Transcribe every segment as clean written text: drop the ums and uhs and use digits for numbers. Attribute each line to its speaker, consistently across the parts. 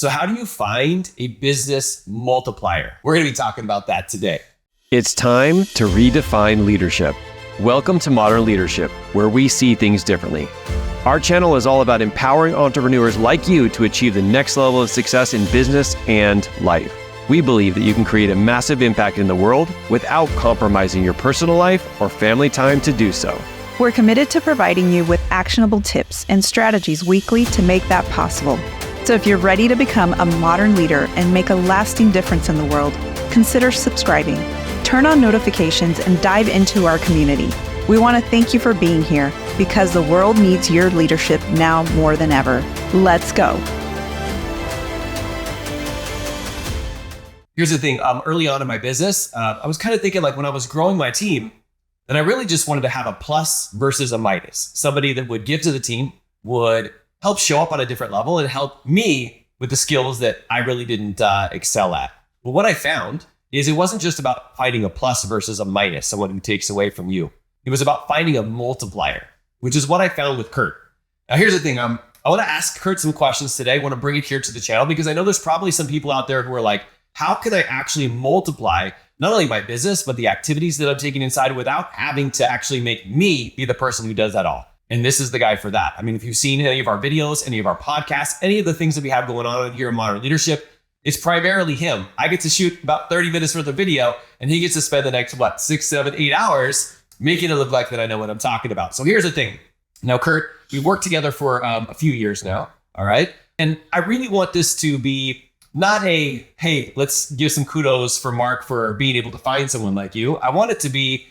Speaker 1: So how do you find a business multiplier? We're going to be talking about that today.
Speaker 2: It's time to redefine leadership. Welcome to Modern Leadership, where we see things differently. Our channel is all about empowering entrepreneurs like you to achieve the next level of success in business and life. We believe that you can create a massive impact in the world without compromising your personal life or family time to do so.
Speaker 3: We're committed to providing you with actionable tips and strategies weekly to make that possible. So if you're ready to become a modern leader and make a lasting difference in the world, consider subscribing. Turn on notifications and dive into our community. We want to thank you for being here because the world needs your leadership now more than ever. Let's go.
Speaker 1: Here's the thing. Early on in my business, I was kind of thinking like when I was growing my team, then I really just wanted to have a plus versus a minus. Somebody that would give to the team, would help show up on a different level and help me with the skills that I really didn't excel at. But what I found is it wasn't just about finding a plus versus a minus, someone who takes away from you. It was about finding a multiplier, which is what I found with Kurt. Now, here's the thing. I want to ask Kurt some questions today. I want to bring it here to the channel because I know there's probably some people out there who are like, how can I actually multiply not only my business, but the activities that I'm taking inside without having to actually make me be the person who does that all? And this is the guy for that. I mean, if you've seen any of our videos, any of our podcasts, any of the things that we have going on here in Modern Leadership, it's primarily him. I get to shoot about 30 minutes worth of video and he gets to spend the next, 6, 7, 8 hours making it look like that I know what I'm talking about. So here's the thing. Now, Kurt, we've worked together for a few years now. All right. And I really want this to be not a, hey, let's give some kudos for Mark for being able to find someone like you. I want it to be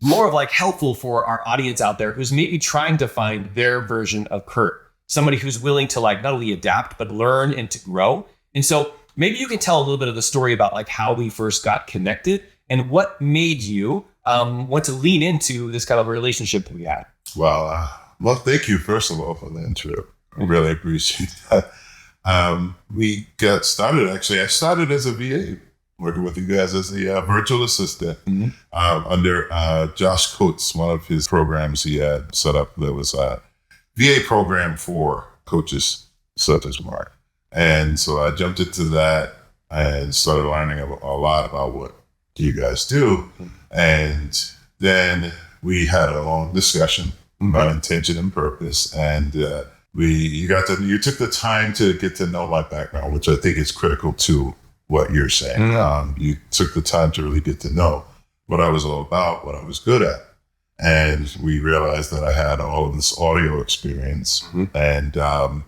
Speaker 1: more of like helpful for our audience out there who's maybe trying to find their version of Kurt, somebody who's willing to like not only adapt, but learn and to grow. And so maybe you can tell a little bit of the story about like how we first got connected and what made you want to lean into this kind of relationship that we had.
Speaker 4: Well, thank you, first of all, for the intro. I really appreciate that. We got started, actually, I started as a VA, working with you guys as a virtual assistant under Josh Coates. One of his programs he had set up, there was a VA program for coaches such as Mark. And so I jumped into that and started learning a lot about what you guys do. And then we had a long discussion about intention and purpose. And you took the time to get to know my background, which I think is critical to what you're saying. You took the time to really get to know what I was all about, what I was good at. And we realized that I had all of this audio experience and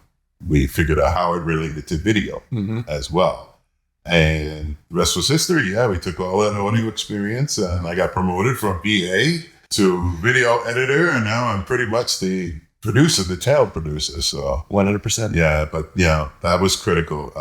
Speaker 4: we figured out how it related to video as well. And the rest was history. Yeah, we took all that audio experience and I got promoted from VA to video editor. And now I'm pretty much the producer, the channel producer. So
Speaker 1: 100%.
Speaker 4: Yeah, but that was critical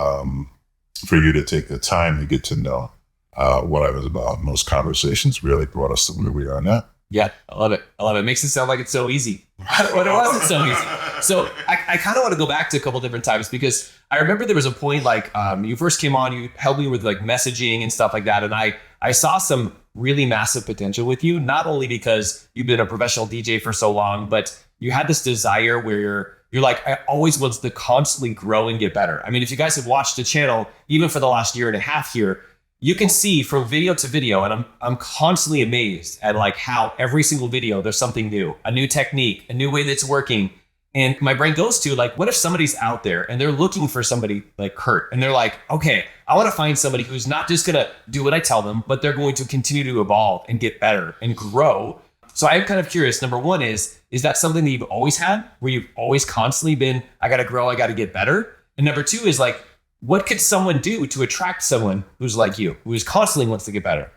Speaker 4: for you to take the time to get to know what I was about. Most conversations really brought us to where we are now.
Speaker 1: Yeah, I love it. It makes it sound like it's so easy. But it wasn't so easy. So I kind of want to go back to a couple different times because I remember there was a point like you first came on, you helped me with like messaging and stuff like that. And I saw some really massive potential with you, not only because you've been a professional DJ for so long, but you had this desire where you're like, I always want to constantly grow and get better. I mean, if you guys have watched the channel, even for the last year and a half here, you can see from video to video, and I'm constantly amazed at like how every single video, there's something new, a new technique, a new way that's working. And my brain goes to like, what if somebody's out there and they're looking for somebody like Kurt and they're like, okay, I want to find somebody who's not just going to do what I tell them, but they're going to continue to evolve and get better and grow. So I'm kind of curious. Number one is that something that you've always had where you've always constantly been, I got to grow, I got to get better? And number two is like, what could someone do to attract someone who's like you, who is constantly wants to get better?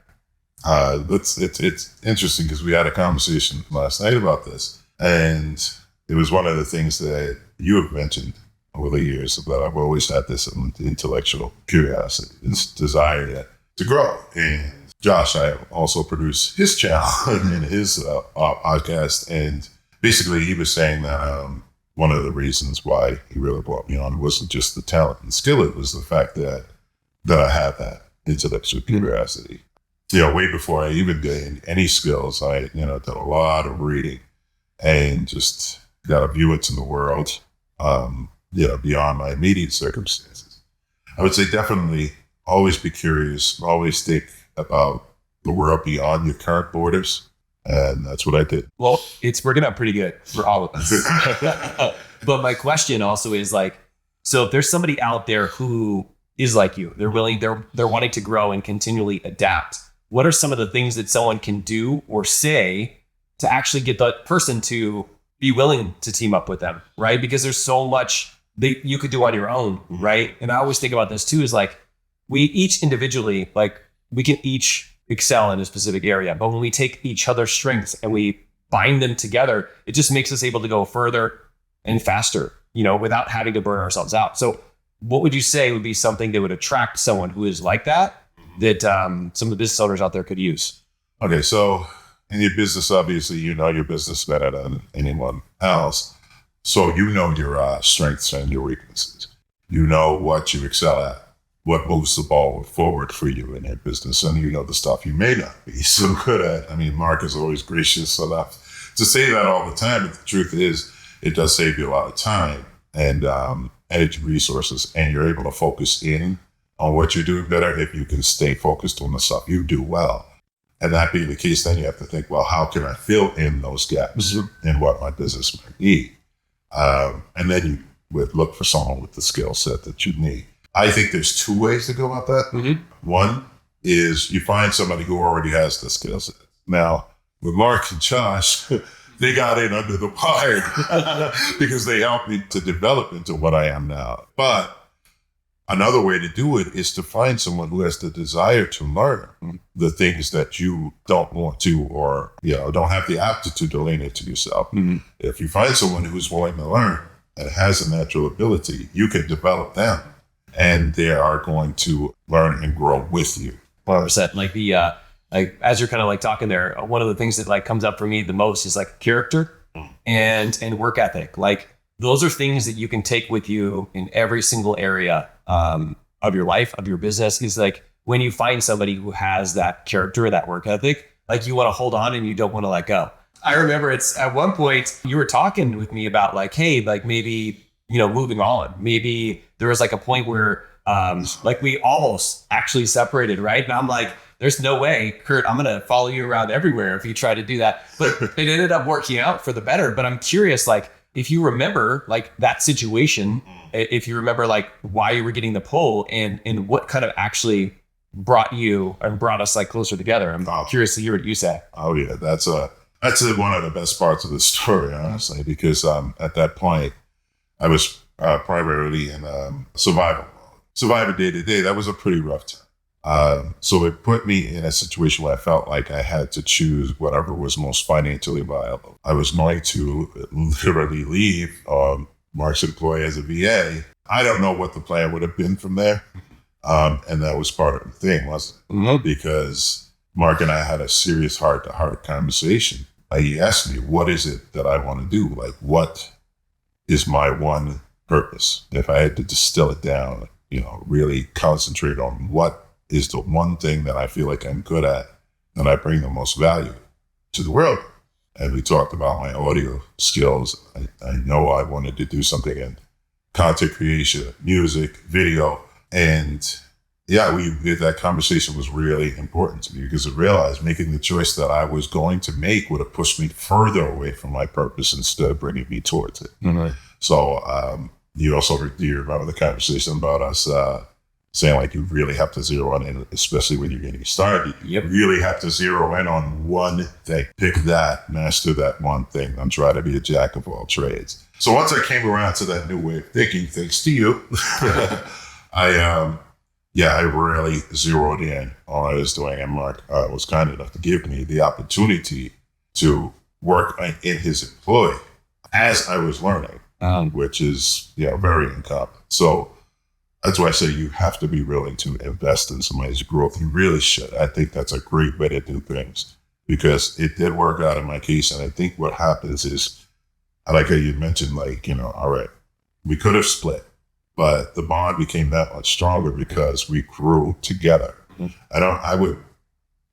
Speaker 4: It's interesting because we had a conversation last night about this. And it was one of the things that you have mentioned over the years that I've always had this intellectual curiosity, this desire to grow. And Josh, I also produce his channel and his podcast. And basically he was saying that one of the reasons why he really brought me on wasn't just the talent and skill. It was the fact that I had that intellectual curiosity. Way before I even gained any skills, I did a lot of reading and just got a view into the world, beyond my immediate circumstances. I would say definitely always be curious, always think about the world beyond your current borders. And that's what I did.
Speaker 1: Well, it's working out pretty good for all of us. But my question also is like, so if there's somebody out there who is like you, they're wanting to grow and continually adapt. What are some of the things that someone can do or say to actually get that person to be willing to team up with them, right? Because there's so much that you could do on your own, right? And I always think about this too, is like we each individually, like we can each excel in a specific area, but when we take each other's strengths and we bind them together, it just makes us able to go further and faster, without having to burn ourselves out. So what would you say would be something that would attract someone who is like that some of the business owners out there could use?
Speaker 4: Okay, so in your business, obviously, you know your business better than anyone else. So you know your strengths and your weaknesses. You know what you excel at, what moves the ball forward for you in your business, and you know the stuff you may not be so good at. I mean, Mark is always gracious enough to say that all the time, but the truth is, it does save you a lot of time and energy resources, and you're able to focus in on what you're doing better if you can stay focused on the stuff you do well. And that being the case, then you have to think, well, how can I fill in those gaps in what my business might be? And then you would look for someone with the skill set that you need. I think there's two ways to go about that. Mm-hmm. One is you find somebody who already has the skill set. Now, with Mark and Josh, they got in under the wire because they helped me to develop into what I am now. But another way to do it is to find someone who has the desire to learn the things that you don't want to, or don't have the aptitude to lean into yourself. Mm-hmm. If you find someone who's willing to learn and has a natural ability, you can develop them, and they are going to learn and grow with you.
Speaker 1: 100%. Like like as you're kind of like talking there, one of the things that like comes up for me the most is like character and work ethic. Like those are things that you can take with you in every single area of your life, of your business. Is like when you find somebody who has that character, that work ethic, like you want to hold on and you don't want to let go. I remember it's at one point you were talking with me about like, hey, like maybe, moving on. Maybe there was like a point where like we almost actually separated, right? And I'm like, there's no way, Kurt, I'm going to follow you around everywhere if you try to do that. But it ended up working out for the better. But I'm curious, like, if you remember like that situation, if you remember like why you were getting the pull and what kind of actually brought us like closer together. I'm curious to hear what you say.
Speaker 4: Oh yeah, that's one of the best parts of the story, honestly, because at that point I was primarily in survival day to day. That was a pretty rough time. So it put me in a situation where I felt like I had to choose whatever was most financially viable. I was going to literally leave Mark's employee as a VA. I don't know what the plan would have been from there. And that was part of the thing, wasn't it? Mm-hmm. Because Mark and I had a serious heart-to-heart conversation. He asked me, what is it that I want to do? Like, what is my one purpose? If I had to distill it down, really concentrate on what is the one thing that I feel like I'm good at and I bring the most value to the world. And we talked about my audio skills. I know I wanted to do something in content creation, music, video. And that conversation was really important to me because I realized making the choice that I was going to make would have pushed me further away from my purpose instead of bringing me towards it. Mm-hmm. So you remember the conversation about us saying like you really have to zero in, especially when you're getting started. You really have to zero in on one thing. Pick that, master that one thing. I'm trying to be a jack of all trades. So once I came around to that new way of thinking, thanks to you, I really zeroed in on what I was doing. And Mark was kind enough to give me the opportunity to work in his employ as I was learning, which is very uncommon. So that's why I say you have to be willing to invest in somebody's growth. You really should. I think that's a great way to do things because it did work out in my case. And I think what happens is, like you mentioned, all right, we could have split, but the bond became that much stronger because we grew together. Mm-hmm. I would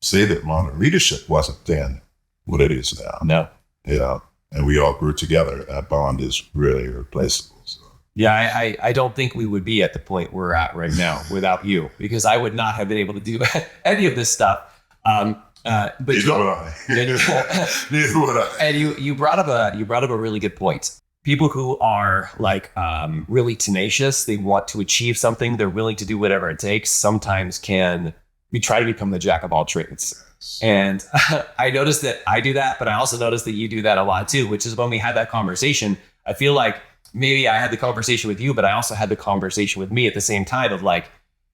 Speaker 4: say that modern leadership wasn't then what it is now.
Speaker 1: No.
Speaker 4: And we all grew together. That bond is really irreplaceable. So.
Speaker 1: Yeah, I don't think we would be at the point we're at right now without you, because I would not have been able to do any of this stuff. But
Speaker 4: Neither would I. Neither would I.
Speaker 1: And you brought up a really good point. People who are like really tenacious, they want to achieve something, they're willing to do whatever it takes. Sometimes we try to become the jack of all trades. And I noticed that I do that, but I also noticed that you do that a lot too, which is when we had that conversation. I feel like maybe I had the conversation with you, but I also had the conversation with me at the same time of like,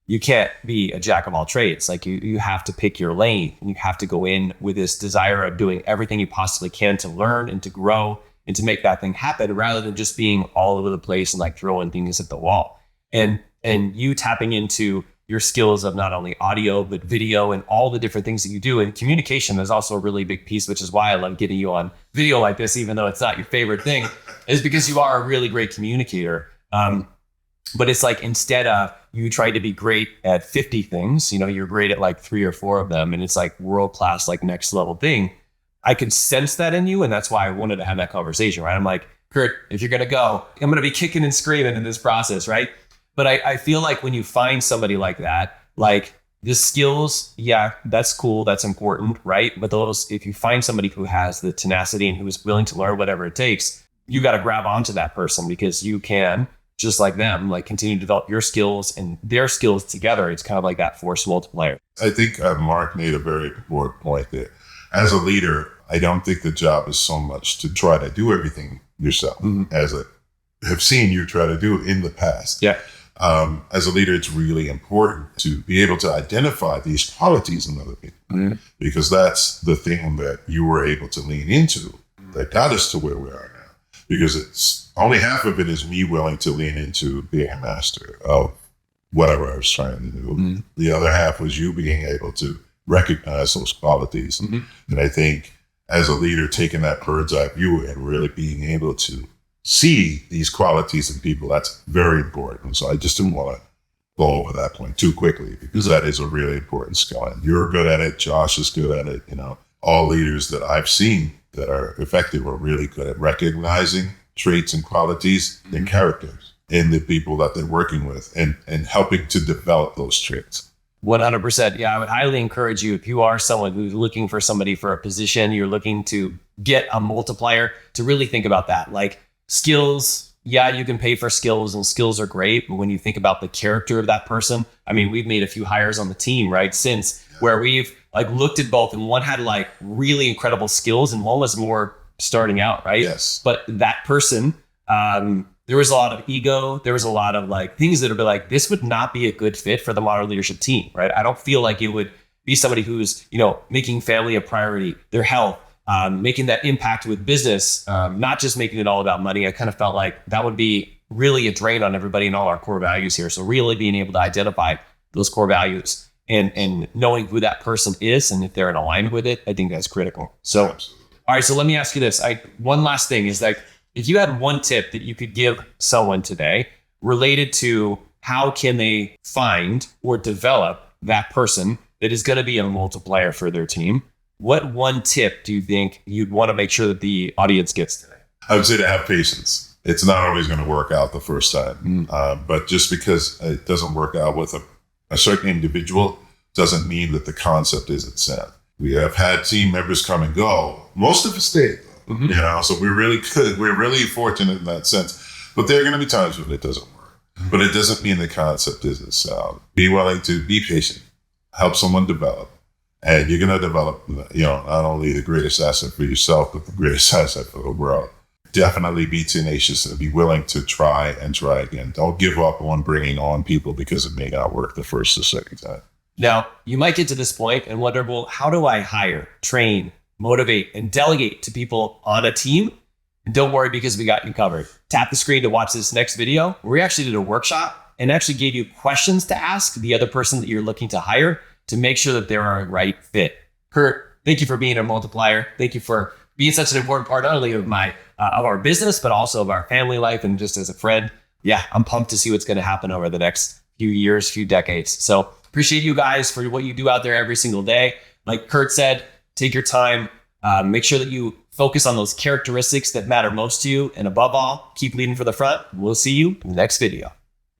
Speaker 1: you can't be a jack of all trades. Like you have to pick your lane, and you have to go in with this desire of doing everything you possibly can to learn and to grow and to make that thing happen, rather than just being all over the place and like throwing things at the wall. And you tapping into your skills of not only audio, but video and all the different things that you do. And communication is also a really big piece, which is why I love getting you on video like this, even though it's not your favorite thing, is because you are a really great communicator. But it's like, instead of you trying to be great at 50 things, you're great at like 3 or 4 of them. And it's like world-class, like next level thing. I could sense that in you. And that's why I wanted to have that conversation, right? I'm like, Kurt, if you're going to go, I'm going to be kicking and screaming in this process, right? But I feel like when you find somebody like that, like the skills, yeah, that's cool. That's important, right? But if you find somebody who has the tenacity and who is willing to learn whatever it takes, you got to grab onto that person, because you can, just like them, like continue to develop your skills and their skills together. It's kind of like that force multiplier.
Speaker 4: I think Mark made a very important point there. As a leader, I don't think the job is so much to try to do everything yourself, as I have seen you try to do in the past.
Speaker 1: Yeah.
Speaker 4: As a leader, it's really important to be able to identify these qualities in other people, because that's the thing that you were able to lean into that got us to where we are now. Because it's only half of it is me willing to lean into being a master of whatever I was trying to do. The other half was you being able to recognize those qualities. And I think as a leader, taking that bird's eye view and really being able to see these qualities in people, that's very important. So I just didn't want to go over that point too quickly, because that is a really important skill. And you're good at it. Josh is good at it. All leaders that I've seen that are effective are really good at recognizing traits and qualities and characters in the people that they're working with, and helping to develop those traits.
Speaker 1: 100%. Yeah, I would highly encourage you, if you are someone who's looking for somebody for a position, you're looking to get a multiplier, to really think about that. Like, skills, yeah, you can pay for skills, and skills are great. But when you think about the character of that person, I mean, we've made a few hires on the team, right, since, where we've like looked at both, and one had like really incredible skills and one was more starting out, right?
Speaker 4: Yes.
Speaker 1: But that person, there was a lot of ego. There was a lot of like things that would be like, this would not be a good fit for the modern leadership team, right? I don't feel like it would be somebody who's, making family a priority, their health, making that impact with business, not just making it all about money. I kind of felt like that would be really a drain on everybody and all our core values here. So really being able to identify those core values and knowing who that person is, and if they're in alignment with it, I think that's critical. So, all right, so let me ask you this. One last thing is, like, if you had one tip that you could give someone today related to how can they find or develop that person that is going to be a multiplier for their team, what one tip do you think you'd want to make sure that the audience gets today?
Speaker 4: I would say to have patience. It's not always going to work out the first time, but just because it doesn't work out with a certain individual doesn't mean that the concept isn't set. We have had team members come and go. Most of us stayed, so we're really good. We're really fortunate in that sense. But there are going to be times when it doesn't work. But it doesn't mean the concept isn't sound. Be willing to be patient, help someone develop. And you're going to develop, not only the greatest asset for yourself, but the greatest asset for the world. Definitely be tenacious and be willing to try and try again. Don't give up on bringing on people because it may not work the first or second time.
Speaker 1: Now, you might get to this point and wonder, well, how do I hire, train, motivate, and delegate to people on a team? And don't worry, because we got you covered. Tap the screen to watch this next video, where we actually did a workshop and actually gave you questions to ask the other person that you're looking to hire to make sure that they're a right fit. Kurt, thank you for being a multiplier. Thank you for being such an important part, not only of of our business, but also of our family life and just as a friend. Yeah, I'm pumped to see what's going to happen over the next few years, few decades. So appreciate you guys for what you do out there every single day. Like Kurt said, take your time, make sure that you Focus on those characteristics that matter most to you. And above all, keep leading for the front. We'll see you in the next video.